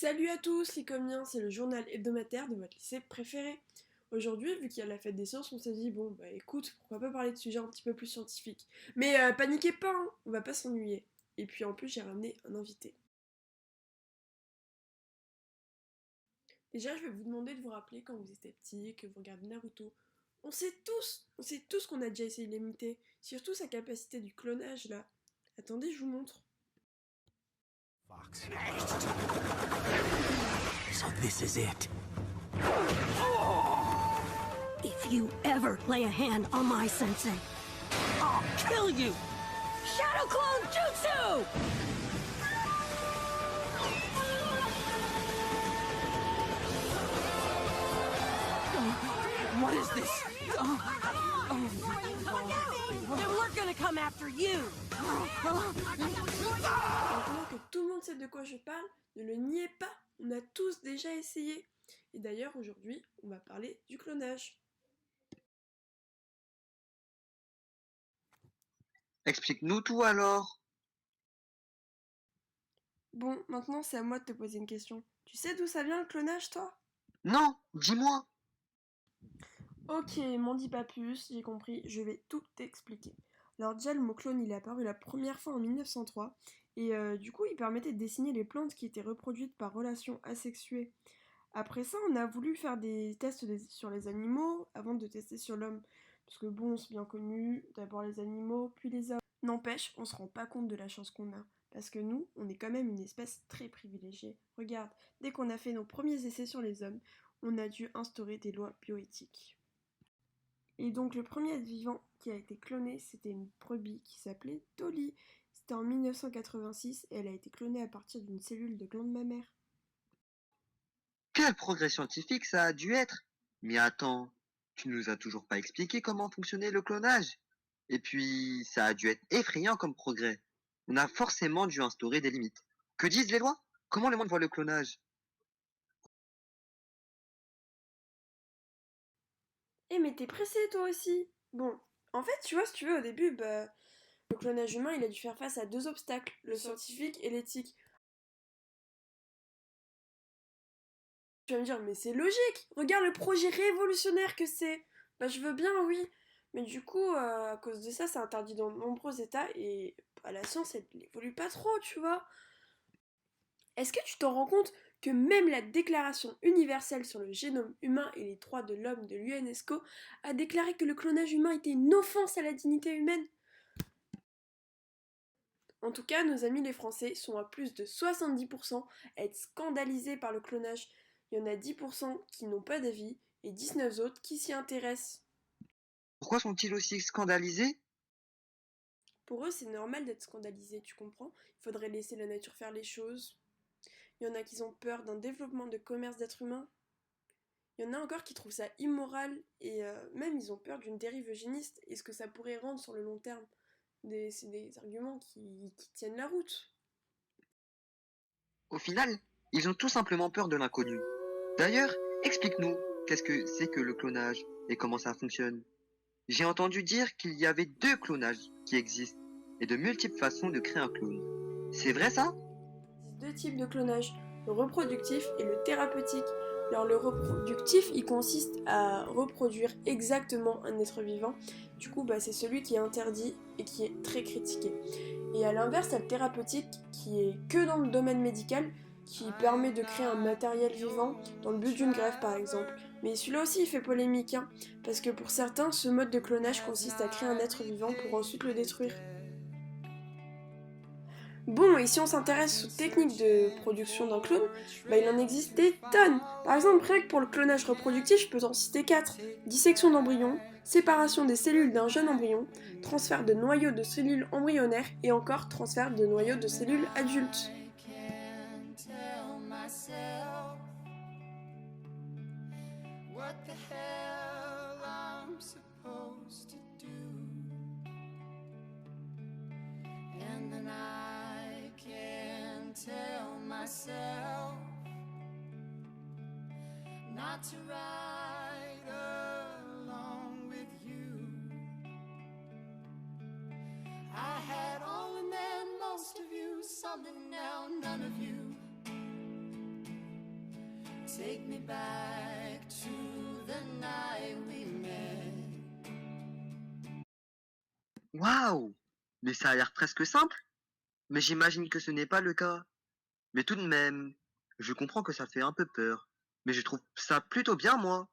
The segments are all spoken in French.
Salut à tous les comiens, c'est le journal hebdomadaire de votre lycée préféré. Aujourd'hui, vu qu'il y a la fête des sciences, on s'est dit, bon bah écoute, pourquoi pas parler de sujets un petit peu plus scientifiques. Mais paniquez pas, hein, on va pas s'ennuyer. Et puis en plus, j'ai ramené un invité. Déjà, je vais vous demander de vous rappeler quand vous étiez petit, que vous regardez Naruto. On sait tous qu'on a déjà essayé de l'imiter, surtout sa capacité du clonage là. Attendez, je vous montre. Fox. So this is it. If you ever lay a hand on my sensei, I'll kill you! Shadow Clone Jutsu! What is this? Then we're gonna come after you! Maintenant que tout le monde sait de quoi je parle, ne le niez pas, on a tous déjà essayé. Et d'ailleurs, aujourd'hui, on va parler du clonage. Explique-nous tout alors. Bon, maintenant c'est à moi de te poser une question. Tu sais d'où ça vient le clonage, toi? Non, dis-moi. Ok, m'en dis pas plus, j'ai compris, je vais tout t'expliquer. Alors déjà, le mot clone, il est apparu la première fois en 1903, et du coup, il permettait de dessiner les plantes qui étaient reproduites par relation asexuée. Après ça, on a voulu faire des tests sur les animaux avant de tester sur l'homme. Parce que bon, c'est bien connu, d'abord les animaux, puis les hommes. N'empêche, on se rend pas compte de la chance qu'on a. Parce que nous, on est quand même une espèce très privilégiée. Regarde, dès qu'on a fait nos premiers essais sur les hommes, on a dû instaurer des lois bioéthiques. Et donc le premier être vivant qui a été cloné, c'était une brebis qui s'appelait Dolly. C'était en 1986 et elle a été clonée à partir d'une cellule de glande mammaire. Quel progrès scientifique ça a dû être. Mais attends, tu nous as toujours pas expliqué comment fonctionnait le clonage. Et puis, ça a dû être effrayant comme progrès. On a forcément dû instaurer des limites. Que disent les lois? Comment le monde voit le clonage? Eh mais t'es pressé toi aussi. Bon, en fait, tu vois, si tu veux, au début, le clonage humain, il a dû faire face à deux obstacles, le scientifique et l'éthique. Tu vas me dire, mais c'est logique, regarde le projet révolutionnaire que c'est. Bah je veux bien, oui. Mais du coup, à cause de ça, c'est interdit dans de nombreux états et la science, elle n'évolue pas trop, tu vois. Est-ce que tu t'en rends compte que même la Déclaration universelle sur le génome humain et les droits de l'homme de l'UNESCO a déclaré que le clonage humain était une offense à la dignité humaine? En tout cas, nos amis les Français sont à plus de 70% à être scandalisés par le clonage. Il y en a 10% qui n'ont pas d'avis et 19 autres qui s'y intéressent. Pourquoi sont-ils aussi scandalisés? Pour eux, c'est normal d'être scandalisés, tu comprends? Il faudrait laisser la nature faire les choses. Il y en a qui ont peur d'un développement de commerce d'êtres humains. Il y en a encore qui trouvent ça immoral et même ils ont peur d'une dérive eugéniste et ce que ça pourrait rendre sur le long terme. C'est des arguments qui tiennent la route. Au final, ils ont tout simplement peur de l'inconnu. D'ailleurs, explique-nous, qu'est-ce que c'est que le clonage et comment ça fonctionne? J'ai entendu dire qu'il y avait deux clonages qui existent et de multiples façons de créer un clone. C'est vrai ça? Deux types de clonage, le reproductif et le thérapeutique. Alors le reproductif, il consiste à reproduire exactement un être vivant. Du coup, c'est celui qui est interdit et qui est très critiqué. Et à l'inverse, t'as le thérapeutique qui est que dans le domaine médical, qui permet de créer un matériel vivant dans le but d'une greffe par exemple. Mais celui-là aussi il fait polémique, hein, parce que pour certains, ce mode de clonage consiste à créer un être vivant pour ensuite le détruire. Bon, et si on s'intéresse aux techniques de production d'un clone, il en existe des tonnes. Par exemple, rien que pour le clonage reproductif, je peux t'en citer 4. Dissection d'embryons, séparation des cellules d'un jeune embryon, transfert de noyaux de cellules embryonnaires et encore transfert de noyaux de cellules adultes. Not to ride along with you. I had all and then most of you, some and now none of you. Take me back to the night we met. Waouh! Mais ça a l'air presque simple. Mais j'imagine que ce n'est pas le cas. Mais tout de même, je comprends que ça fait un peu peur. Mais je trouve ça plutôt bien, moi.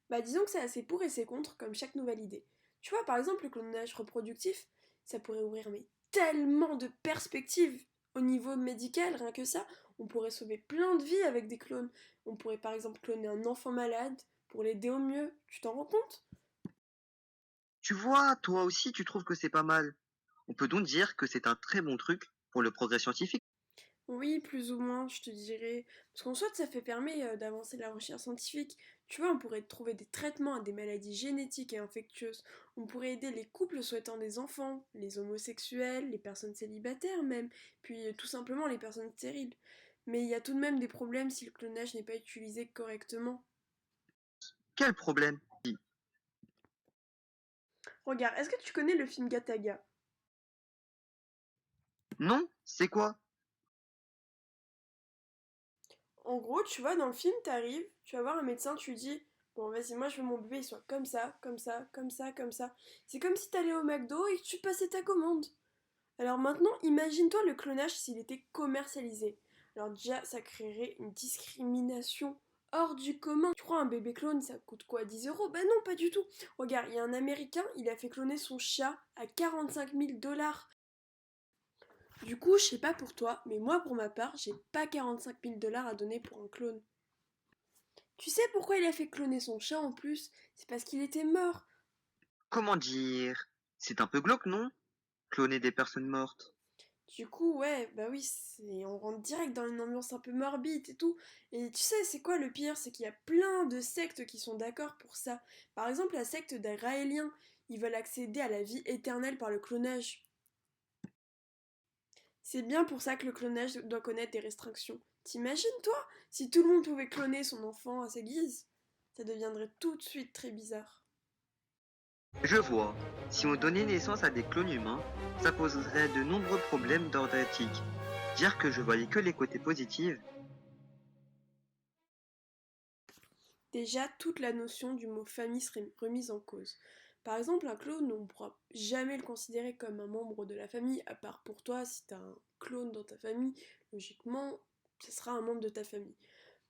Bah disons que c'est assez pour et c'est contre comme chaque nouvelle idée. Tu vois par exemple le clonage reproductif, ça pourrait ouvrir mais tellement de perspectives au niveau médical, rien que ça, on pourrait sauver plein de vies avec des clones. On pourrait par exemple cloner un enfant malade pour l'aider au mieux, tu t'en rends compte? Tu vois, toi aussi, tu trouves que c'est pas mal. On peut donc dire que c'est un très bon truc pour le progrès scientifique. Oui, plus ou moins, je te dirais. Parce qu'en soit, ça fait permet d'avancer la recherche scientifique. Tu vois, on pourrait trouver des traitements à des maladies génétiques et infectieuses. On pourrait aider les couples souhaitant des enfants, les homosexuels, les personnes célibataires même, puis tout simplement les personnes stériles. Mais il y a tout de même des problèmes si le clonage n'est pas utilisé correctement. Quel problème? Regarde, est-ce que tu connais le film Gataga? Non? C'est quoi? En gros, tu vois, dans le film, t'arrives, tu vas voir un médecin, tu lui dis, bon, vas-y, moi je veux mon bébé, il soit comme ça, comme ça, comme ça, comme ça. C'est comme si t'allais au McDo et que tu passais ta commande. Alors maintenant, imagine-toi le clonage s'il était commercialisé. Alors déjà, ça créerait une discrimination hors du commun. Tu crois un bébé clone, ça coûte quoi, 10 euros? Bah non, pas du tout. Regarde, il y a un Américain, il a fait cloner son chat à 45 000 $. Du coup, je sais pas pour toi, mais moi pour ma part, j'ai pas 45 000 $ à donner pour un clone. Tu sais pourquoi il a fait cloner son chat en plus? C'est parce qu'il était mort. Comment dire? C'est un peu glauque, non? Cloner des personnes mortes. Du coup, ouais, bah oui, on rentre direct dans une ambiance un peu morbide et tout. Et tu sais, c'est quoi le pire? C'est qu'il y a plein de sectes qui sont d'accord pour ça. Par exemple, la secte des Raéliens, ils veulent accéder à la vie éternelle par le clonage. C'est bien pour ça que le clonage doit connaître des restrictions. T'imagines, toi, si tout le monde pouvait cloner son enfant à sa guise? Ça deviendrait tout de suite très bizarre. Je vois. Si on donnait naissance à des clones humains, ça poserait de nombreux problèmes d'ordre éthique. Dire que je voyais que les côtés positifs. Déjà, toute la notion du mot famille serait remise en cause. Par exemple, un clone, on ne pourra jamais le considérer comme un membre de la famille, à part pour toi, si t'as un clone dans ta famille, logiquement, ce sera un membre de ta famille.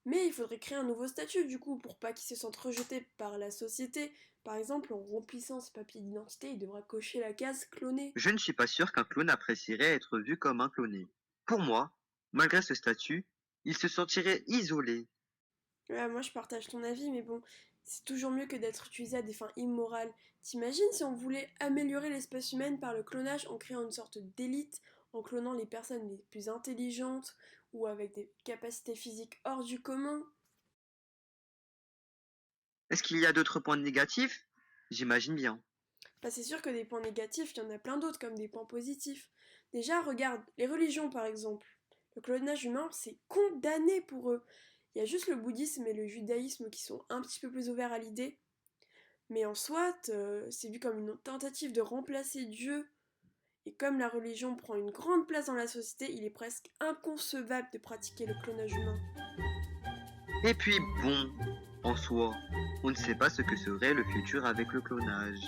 Mais il faudrait créer un nouveau statut, du coup, pour pas qu'il se sente rejeté par la société. Par exemple, en remplissant ce papier d'identité, il devra cocher la case clonée. Je ne suis pas sûr qu'un clone apprécierait être vu comme un cloné. Pour moi, malgré ce statut, il se sentirait isolé. Ouais, moi je partage ton avis, mais bon, c'est toujours mieux que d'être utilisé à des fins immorales. T'imagines si on voulait améliorer l'espèce humaine par le clonage en créant une sorte d'élite, en clonant les personnes les plus intelligentes ou avec des capacités physiques hors du commun? Est-ce qu'il y a d'autres points négatifs? J'imagine bien. Bah, c'est sûr que des points négatifs, il y en a plein d'autres comme des points positifs. Déjà, regarde, les religions par exemple. Le clonage humain, c'est condamné pour eux. Il y a juste le bouddhisme et le judaïsme qui sont un petit peu plus ouverts à l'idée. Mais en soit, c'est vu comme une tentative de remplacer Dieu. Et comme la religion prend une grande place dans la société, il est presque inconcevable de pratiquer le clonage humain. Et puis bon, en soi, on ne sait pas ce que serait le futur avec le clonage.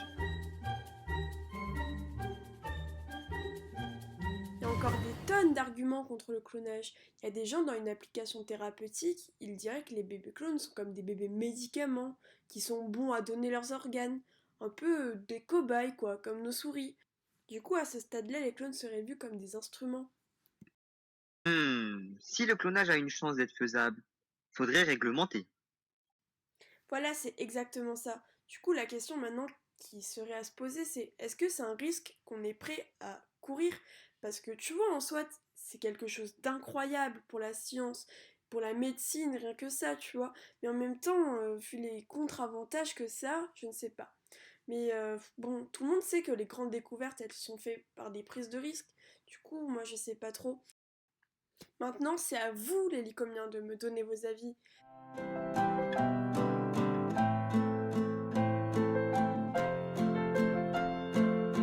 Il y a encore des tonnes d'arguments contre le clonage. Il y a des gens dans une application thérapeutique, ils diraient que les bébés clones sont comme des bébés médicaments, qui sont bons à donner leurs organes. Un peu des cobayes quoi, comme nos souris. Du coup, à ce stade-là, les clones seraient vus comme des instruments. Si le clonage a une chance d'être faisable, faudrait réglementer. Voilà, c'est exactement ça. Du coup, la question maintenant qui serait à se poser, c'est est-ce que c'est un risque qu'on est prêt à courir? Parce que tu vois, en soi, c'est quelque chose d'incroyable pour la science, pour la médecine, rien que ça, tu vois. Mais en même temps, vu les contre-avantages que ça, je ne sais pas. Mais bon, tout le monde sait que les grandes découvertes, elles sont faites par des prises de risques. Du coup, moi, je sais pas trop. Maintenant, c'est à vous, les licomiens, de me donner vos avis.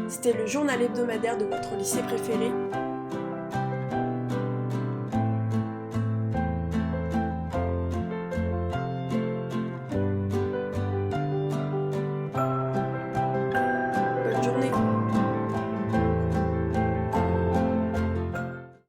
C'était le journal hebdomadaire de votre lycée préféré.